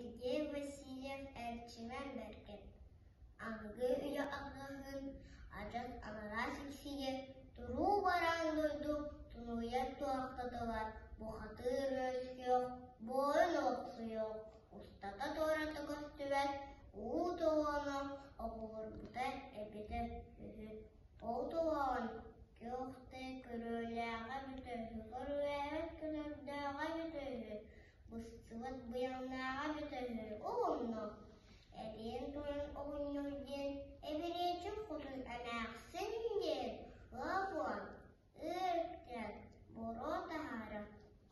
Сергей Васильев әрчімен берген. Аңғы үйі ағығын, ажат анара сексиге, тұру бараң дойду, тұнуя туақтадылар. Бұқатыр өз yok, бойын оқсы yok. Устата тораты көстүвәл, ұтуаны оғылыр бұта әбеді үхі. Олтуан көқті көріліға бүтөхі, көріліғет көрілдіға бүтөхі. Бұстыват бұяңнаға бүтөхі, оғынны. Әбен тұрын оғыннойден, әберечін құтын әмәқсін ден, ғапуан, үрттен, бұро тағары,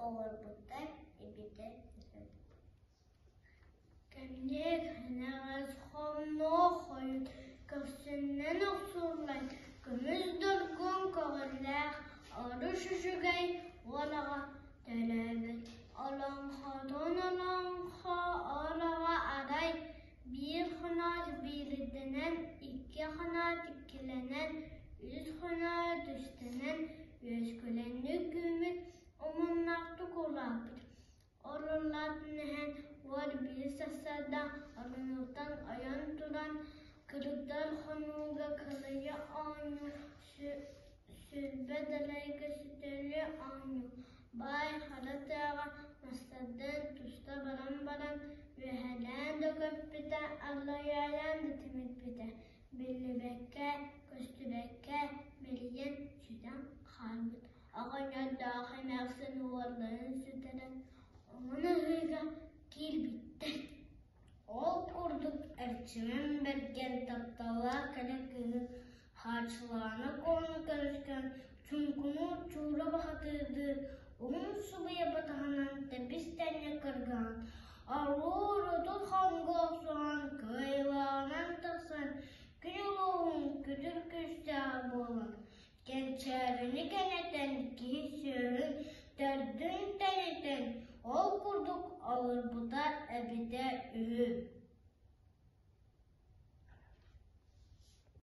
оғыр бұттар әбеді үхі. Кәмдек әнәғыз қомно қойын, көпсіннен оқсурлай, көміз дұргын көғірләқ, ары шүшігай, олаға тәләбіт. Алаңқадан алаңқа араға адай, bir қанат бірдінен, икі қанат икіленен, үз қанат үстінен, өз көленні күміт, омыннақты қолапыт. Орылатынын var bir sasada, arınıktan ayan turan, kırıklar hanuga kılıyı anı, sülbedelayga süteli anı. Bay haratağa masadan tusta baran, ve de köpüte, Allah'yayan da timit bite. Belli bekke, köstü bekke, beliyen süden kalbit. Ağanya dahi mevsin uvarların süteren, onun hıyga kil bitti. Ol kurduk erçimen bergen taptala kalekini, harçlarına konu karışkan, çünkunu çuğra bahatırdı. Onun subaya batağından tepisten yakırgan, arur tut hango soğan, kıylanan tasan, gülüğün kütür küstah bolan. Gençerini geneten kişirin, derdin teneten, ol kurduk alır buda ebide ühü.